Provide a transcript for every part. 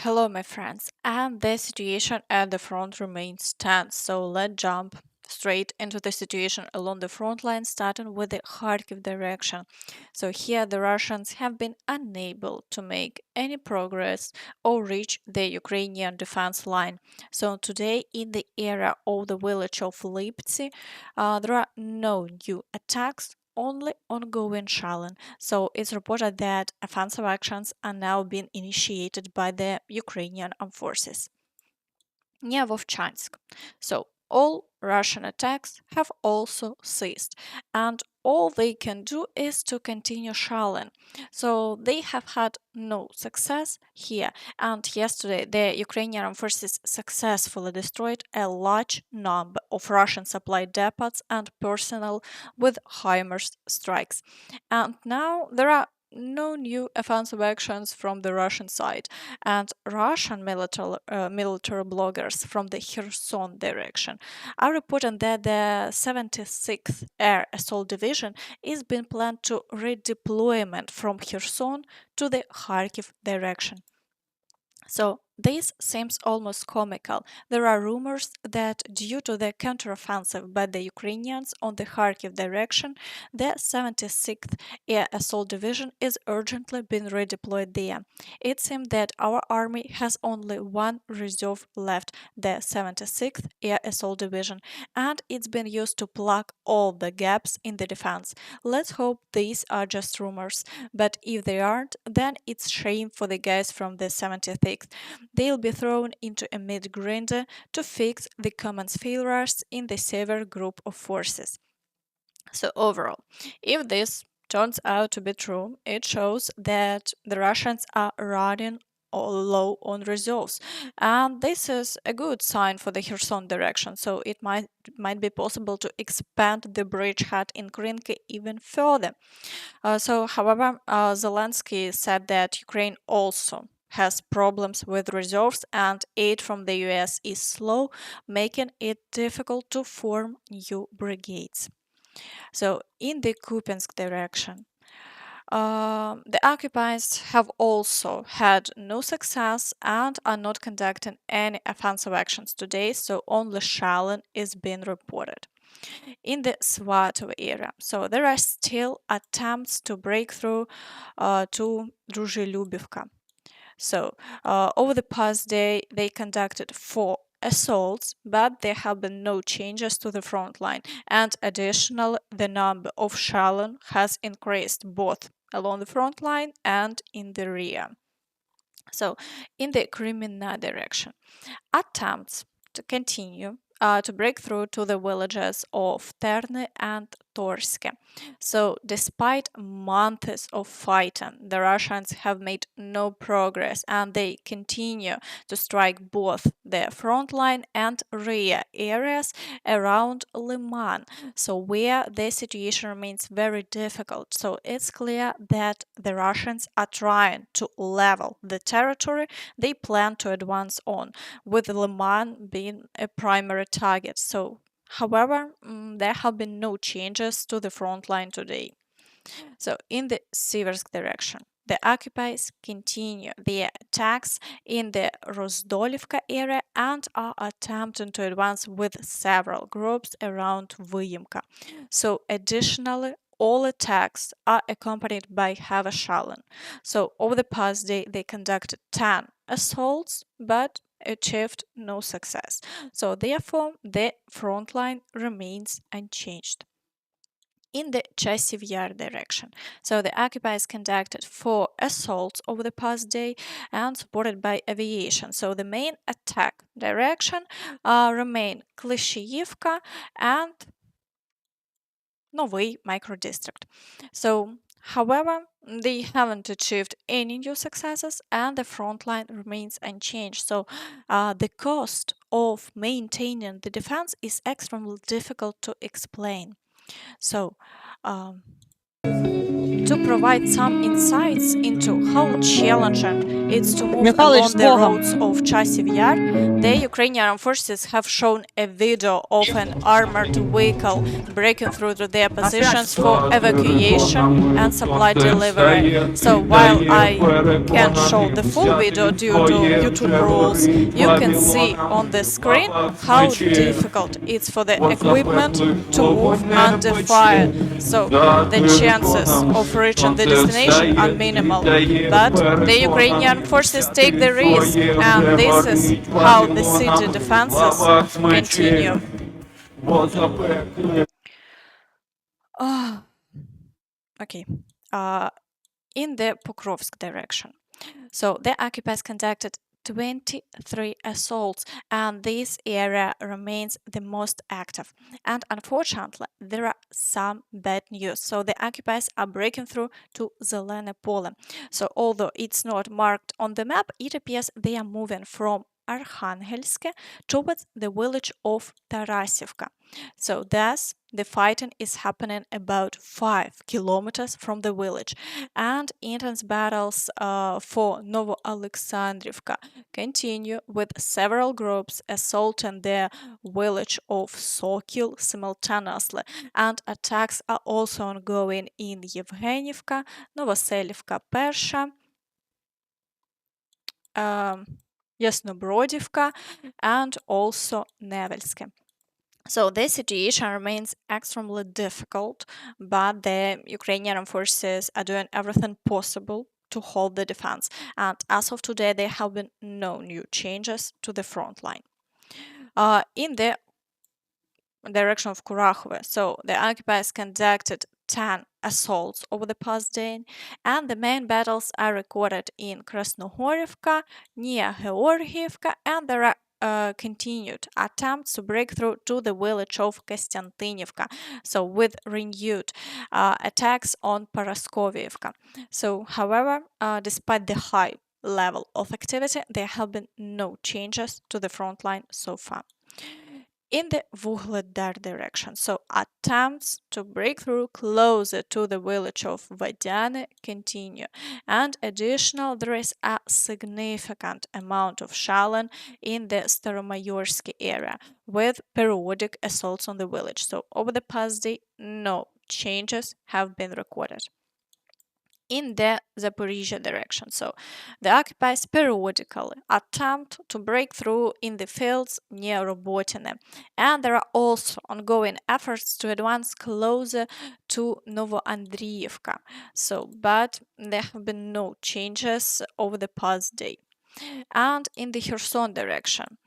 Hello, my friends, and the situation at the front remains tense. So let's jump straight into the situation along the front line, starting with the Kharkiv direction. So here, the Russians have been unable to make any progress or reach the Ukrainian defense line. So today, in the area of the village of Liptsi, there are no new attacks. Only ongoing shelling. So it's reported that offensive actions are now being initiated by the Ukrainian armed forces near Vovchansk. So all Russian attacks have also ceased, and all they can do is to continue shelling. So they have had no success here. And yesterday, the Ukrainian armed forces successfully destroyed a large number of Russian supply depots and personnel with HIMARS strikes. And now there are no new offensive actions from the Russian side, and Russian military bloggers from the Kherson direction are reporting that the 76th Air Assault Division is being planned to redeployment from Kherson to the Kharkiv direction. So this seems almost comical. There are rumors that due to the counteroffensive by the Ukrainians on the Kharkiv direction, the 76th Air Assault Division is urgently being redeployed there. It seems that our army has only one reserve left, the 76th Air Assault Division, and it's been used to plug all the gaps in the defense. Let's hope these are just rumors, but if they aren't, then it's shame for the guys from the 76th. They'll be thrown into a mid-grinder to fix the commons failures in the severe group of forces. So overall, if this turns out to be true, it shows that the Russians are running low on reserves, and this is a good sign for the Kherson direction. So it might be possible to expand the bridgehead in Krinky even further. However, Zelensky said that Ukraine also has problems with reserves and aid from the US is slow, making it difficult to form new brigades. So, in the Kupiansk direction, the occupiers have also had no success and are not conducting any offensive actions today, so only shelling is being reported in the Svatove area. So there are still attempts to break through to Druzhelyubivka. So over the past day, they conducted 4 assaults, but there have been no changes to the front line. And additionally, the number of shelling has increased both along the front line and in the rear. So in the Kreminna direction, attempts to continue to break through to the villages of Terne and Torske. So, despite months of fighting, the Russians have made no progress and they continue to strike both the front line and rear areas around Liman, so where the situation remains very difficult. So, it's clear that the Russians are trying to level the territory they plan to advance on, with Liman being a primary target. So, however, there have been no changes to the front line today. So, in the Siversk direction, the occupiers continue their attacks in the Rozdolivka area and are attempting to advance with several groups around Vyimka. So, additionally, all attacks are accompanied by heavy shelling. So, over the past day, they conducted 10 assaults, but achieved no success. So, therefore, the front line remains unchanged in the Chasiv Yar direction. So the occupiers conducted 4 assaults over the past day and supported by aviation. So the main attack direction remain Klishiyivka and Novy microdistrict. So, however, they haven't achieved any new successes and the front line remains unchanged. So, the cost of maintaining the defense is extremely difficult to explain. So, um, to provide some insights into how challenging it's to move along the roads of Chasiv Yar, the Ukrainian forces have shown a video of an armored vehicle breaking through to their positions for evacuation and supply delivery. So while I can't show the full video due to YouTube rules, you can see on the screen how difficult it's for the equipment to move under fire. So the chances of reaching the destination are minimal, but the Ukrainian forces take the risk, and this is how the city defenses continue. Okay. In the Pokrovsk direction. So the occupiers conducted 23 assaults, and this area remains the most active. And unfortunately, there are some bad news. So the occupiers are breaking through to Zelene Pole. So although it's not marked on the map, it appears they are moving from Arkhangelsk towards the village of Tarasivka. So thus, the fighting is happening about 5 kilometers from the village, and intense battles for Novo-Alexandrivka continue, with several groups assaulting the village of Sokil simultaneously, and attacks are also ongoing in Yevgenivka, Novoselivka Persha, Yasnobrodivka, and also Nevelske. So the situation remains extremely difficult, but the Ukrainian forces are doing everything possible to hold the defense. And as of today, there have been no new changes to the front line. In the direction of Kurakhove, so the occupiers conducted 10 assaults over the past day, and the main battles are recorded in Krasnohorivka, Nia Georgievka, and there are continued attempts to break through to the village of Kostiantynivka, so with renewed attacks on Paraskovievka. So, however, despite the high level of activity, there have been no changes to the front line so far. In the Vuhledar direction, so attempts to break through closer to the village of Vadiane continue, and additional there is a significant amount of shelling in the Staromayorsky area, with periodic assaults on the village. So over the past day, no changes have been recorded. In the Zaporizhia direction. So the occupiers periodically attempt to break through in the fields near Robotine, and there are also ongoing efforts to advance closer to Novoandriivka. So, but there have been no changes over the past day. And in the Kherson direction.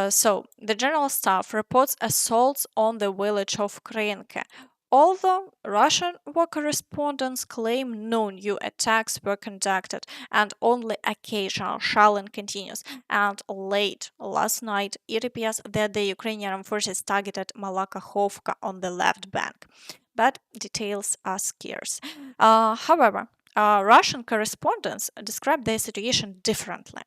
So the General Staff reports assaults on the village of Kreminna. Although Russian war correspondents claim no new attacks were conducted and only occasional shelling continues, and late last night it appears that the Ukrainian forces targeted Malakhovka on the left bank, but details are scarce. However, Russian correspondents describe the situation differently.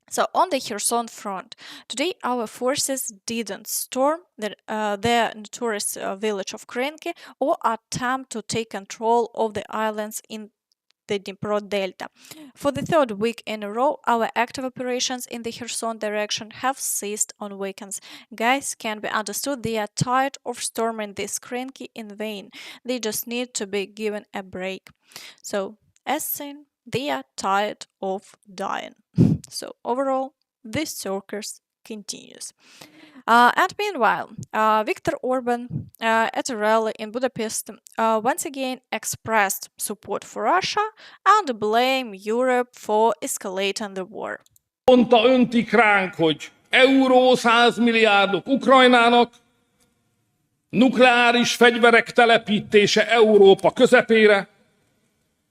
So on the Kherson front, today our forces didn't storm the notorious village of Kreminna or attempt to take control of the islands in the Dnipro Delta. For the third week in a row, our active operations in the Kherson direction have ceased on weekends. Guys can be understood, they are tired of storming this Kreminna in vain. They just need to be given a break. So, as seen, they are tired of dying. So overall, this circus continues. And meanwhile, Viktor Orban at a rally in Budapest once again expressed support for Russia and blamed Europe for escalating the war. Mondta öntik ránk, hogy euró 100 milliárdok Ukrajnának, nukleáris fegyverek telepítése Európa közepére,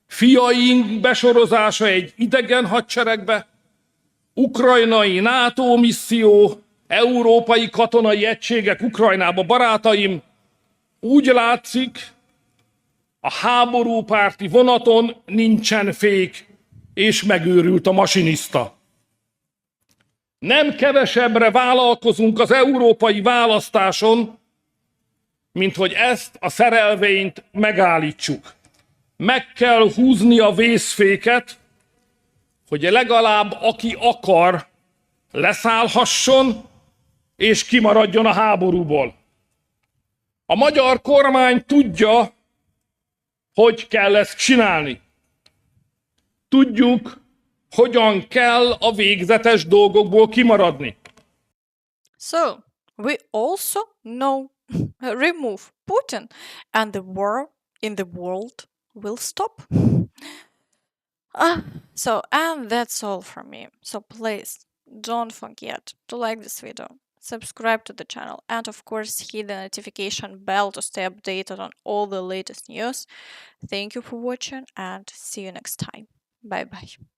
fiaink besorozása egy idegen hadseregbe, ukrajnai NATO misszió, európai katonai egységek Ukrajnába. Barátaim, úgy látszik, a háborúpárti vonaton nincsen fék, és megőrült a masinista. Nem kevesebbre vállalkozunk az európai választáson, mint hogy ezt a szerelvényt megállítsuk. Meg kell húzni a vészféket, hogy legalább aki akar, leszállhasson és kimaradjon a háborúból. A magyar kormány tudja, hogy kell ezt csinálni. Tudjuk, hogyan kell a végzetes dolgokból kimaradni. So, we also know remove Putin and the war in the world will stop. And that's all from me. So please don't forget to like this video, subscribe to the channel, and of course hit the notification bell to stay updated on all the latest news. Thank you for watching and see you next time. Bye bye.